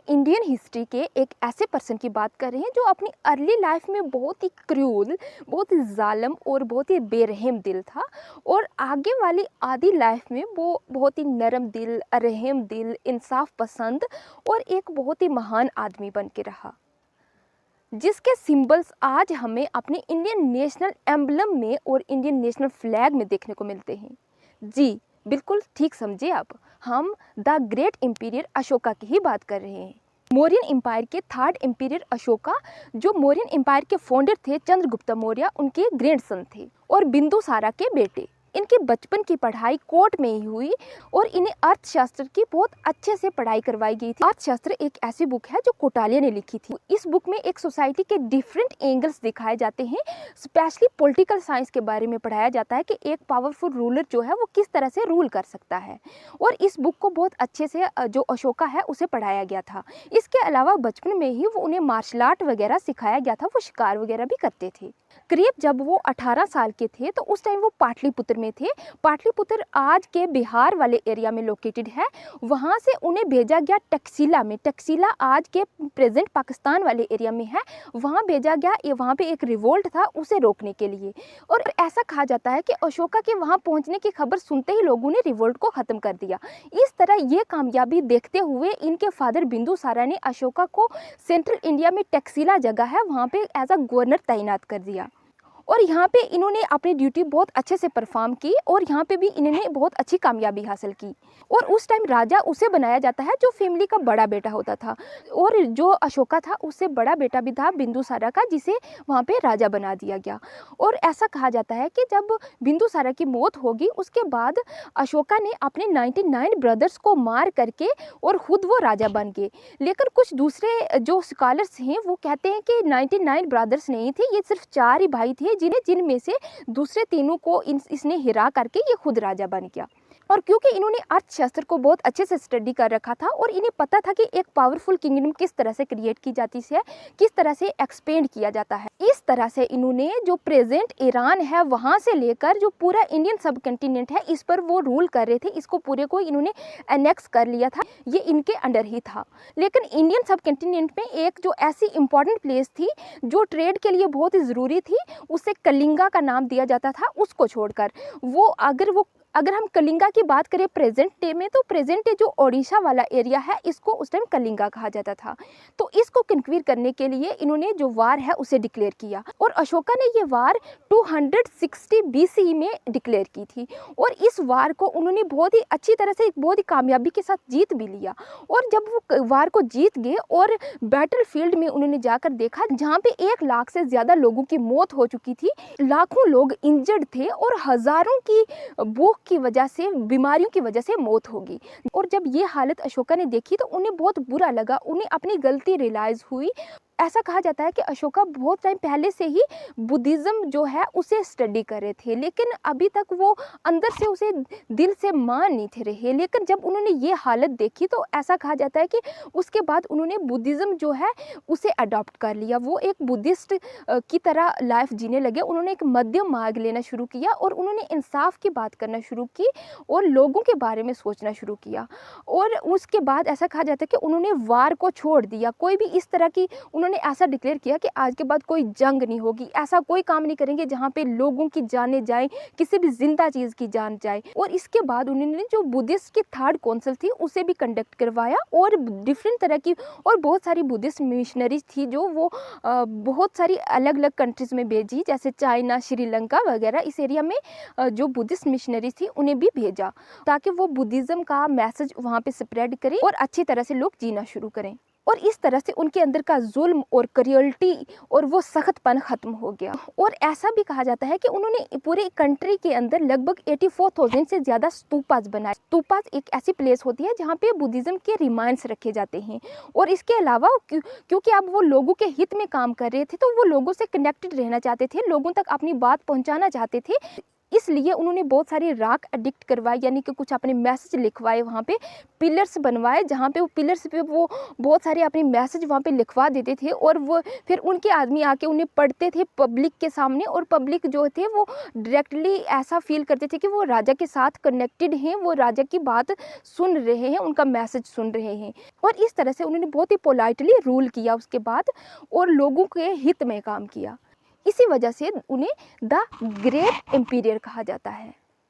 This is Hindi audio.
इंडियन हिस्ट्री के एक ऐसे पर्सन की बात कर रहे हैं जो अपनी अर्ली लाइफ में बहुत ही क्रूल, बहुत ही जालिम और बहुत ही बेरहम दिल था, और आगे वाली आधी लाइफ में वो बहुत ही नरम दिल, रहम दिल, इंसाफ पसंद और एक बहुत ही महान आदमी बन के रहा, जिसके सिंबल्स आज हमें अपने इंडियन नेशनल एम्बलम में और इंडियन नेशनल फ्लैग में देखने को मिलते हैं। जी बिल्कुल ठीक समझे आप, हम द ग्रेट एम्पियर अशोका की ही बात कर रहे हैं। मौर्यन एम्पायर के थर्ड एम्पियर अशोका, जो मौर्यन एम्पायर के फाउंडर थे, चंद्रगुप्त मौर्य उनके ग्रैंडसन थे और बिंदुसारा के बेटे। इनकी बचपन की पढ़ाई कोर्ट में ही हुई और इन्हें अर्थशास्त्र की बहुत अच्छे से पढ़ाई करवाई गई थी। अर्थशास्त्र एक ऐसी बुक है जो कोटालिया ने लिखी थी। इस बुक में एक सोसाइटी के डिफरेंट एंगल्स दिखाए जाते हैं, स्पेशली पॉलिटिकल साइंस के बारे में पढ़ाया जाता है कि एक पावरफुल रूलर जो है वो किस तरह से रूल कर सकता है, और इस बुक को बहुत अच्छे से जो अशोका है उसे पढ़ाया गया था। इसके अलावा बचपन में ही वो उन्हें मार्शल आर्ट वगैरह सिखाया गया था, वो शिकार वगैरह भी करते थे। करीब जब वो 18 साल के थे तो उस टाइम वो पाटलिपुत्र में थे। पाटलिपुत्र आज के बिहार वाले एरिया में लोकेटेड है। वहाँ से उन्हें भेजा गया टक्सिला में, टक्सिला आज के प्रेजेंट पाकिस्तान वाले एरिया में है, वहाँ भेजा गया। ये वहाँ पे एक रिवोल्ट था उसे रोकने के लिए, और ऐसा कहा जाता है कि अशोका के वहाँ पहुँचने की खबर सुनते ही लोगों ने रिवोल्ट को ख़त्म कर दिया। इस तरह ये कामयाबी देखते हुए इनके फादर बिंदुसारा ने अशोका को सेंट्रल इंडिया में टक्सिला जगह है वहाँ पे एज अ गवर्नर तैनात कर दिया, और यहाँ पे इन्होंने अपनी ड्यूटी बहुत अच्छे से परफॉर्म की और यहाँ पे भी इन्होंने बहुत अच्छी कामयाबी हासिल की। और उस टाइम राजा उसे बनाया जाता है जो फैमिली का बड़ा बेटा होता था, और जो अशोका था उससे बड़ा बेटा भी था बिंदुसारा का, जिसे वहाँ पे राजा बना दिया गया। और ऐसा कहा जाता है कि जब बिंदुसारा की मौत होगी उसके बाद अशोका ने अपने 99 ब्रदर्स को मार करके और खुद वो राजा बन गए। लेकिन कुछ दूसरे जो स्कॉलर्स हैं वो कहते हैं कि 99 ब्रदर्स नहीं थे, ये सिर्फ 4 ही भाई थे जिनमें से दूसरे तीनों को इसने हिरा करके ये खुद राजा बन गया। और क्योंकि इन्होंने अर्थशास्त्र को बहुत अच्छे से स्टडी कर रखा था और इन्हें पता था कि एक पावरफुल किंगडम किस तरह से क्रिएट की जाती है, किस तरह से एक्सपेंड किया जाता है, इस तरह से इन्होंने जो प्रेजेंट ईरान है वहाँ से लेकर जो पूरा इंडियन सब कंटिनेंट है इस पर वो रूल कर रहे थे, इसको पूरे को इन्होंने एनेक्स कर लिया था, ये इनके अंडर ही था। लेकिन इंडियन सब कंटिनेंट में एक जो ऐसी इंपॉर्टेंट प्लेस थी जो ट्रेड के लिए बहुत ही ज़रूरी थी, उसे कलिंगा का नाम दिया जाता था। उसको छोड़कर अगर हम कलिंगा की बात करें प्रेजेंट डे में, तो प्रेजेंट डे जो ओडिशा वाला एरिया है इसको उस टाइम कलिंगा कहा जाता था। तो इसको कन्क्वीर करने के लिए इन्होंने जो वार है उसे डिक्लेयर किया, और अशोका ने ये वार 260 BC में डिक्लेयर की थी। और इस वार को उन्होंने बहुत ही अच्छी तरह से, बहुत ही कामयाबी के साथ जीत भी लिया। और जब वो वार को जीत गए और बैटल फील्ड में उन्होंने जाकर देखा जहाँ पे 1 लाख से ज़्यादा लोगों की मौत हो चुकी थी, लाखों लोग इंजर्ड थे और हज़ारों की भूख की वजह से, बीमारियों की वजह से मौत होगी। और जब ये हालत अशोका ने देखी तो उन्हें बहुत बुरा लगा, उन्हें अपनी गलती रियलाइज़ हुई। ऐसा कहा जाता है कि अशोका बहुत टाइम पहले से ही बुद्धिज़्म जो है उसे स्टडी कर रहे थे, लेकिन अभी तक वो अंदर से उसे दिल से मान नहीं थे रहे। लेकिन जब उन्होंने ये हालत देखी तो ऐसा कहा जाता है कि उसके बाद उन्होंने बुद्धिज़्म जो है उसे अडॉप्ट कर लिया। वो एक बुद्धिस्ट की तरह लाइफ जीने लगे। उन्होंने एक मध्यम मार्ग लेना शुरू किया और उन्होंने इंसाफ की बात करना शुरू की और लोगों के बारे में सोचना शुरू किया। और उसके बाद ऐसा कहा जाता है कि उन्होंने वार को छोड़ दिया। कोई भी इस तरह की, उन्होंने ऐसा डिक्लेयर किया कि आज के बाद कोई जंग नहीं होगी, ऐसा कोई काम नहीं करेंगे जहाँ पे लोगों की जानें जाए, किसी भी जिंदा चीज़ की जान जाए। और इसके बाद उन्होंने जो बुद्धिस्ट की थर्ड काउंसिल थी उसे भी कंडक्ट करवाया, और डिफरेंट तरह की और बहुत सारी बुद्धिस्ट मिशनरीज थी जो वो बहुत सारी अलग अलग कंट्रीज में भेजी, जैसे चाइना, श्रीलंका वगैरह। इस एरिया में जो बुद्धिस्ट मिशनरीज थी उन्हें भी भेजा ताकि वो बुद्धिज़्म का मैसेज वहाँ पे स्प्रेड करें और अच्छी तरह से लोग जीना शुरू करें। और इस तरह से उनके अंदर का जुल्म और क्रूरल्टी और वो सख्तपन ख़त्म हो गया। और ऐसा भी कहा जाता है कि उन्होंने पूरे कंट्री के अंदर लगभग 84,000 से ज़्यादा स्तूपास बनाए। स्तूपास एक ऐसी प्लेस होती है जहाँ पे बुद्धिज़्म के रिमाइंड्स रखे जाते हैं। और इसके अलावा क्योंकि अब वो लोगों के हित में काम कर रहे थे तो वो लोगों से कनेक्टेड रहना चाहते थे, लोगों तक अपनी बात पहुँचाना चाहते थे। इसलिए उन्होंने बहुत सारी राख एडिक्ट करवाई, यानी कि कुछ अपने मैसेज लिखवाए, वहाँ पे पिलर्स बनवाए, जहाँ पे वो पिलर्स पे वो बहुत सारे अपने मैसेज वहाँ पे लिखवा देते थे, और वो फिर उनके आदमी आके उन्हें पढ़ते थे पब्लिक के सामने, और पब्लिक जो थे वो डायरेक्टली ऐसा फील करते थे कि वो राजा के साथ कनेक्टेड हैं, वो राजा की बात सुन रहे हैं, उनका मैसेज सुन रहे हैं। और इस तरह से उन्होंने बहुत ही पोलाइटली रूल किया उसके बाद, और लोगों के हित में काम किया। इसी वजह से उन्हें द ग्रेट एम्पीरियर कहा जाता है।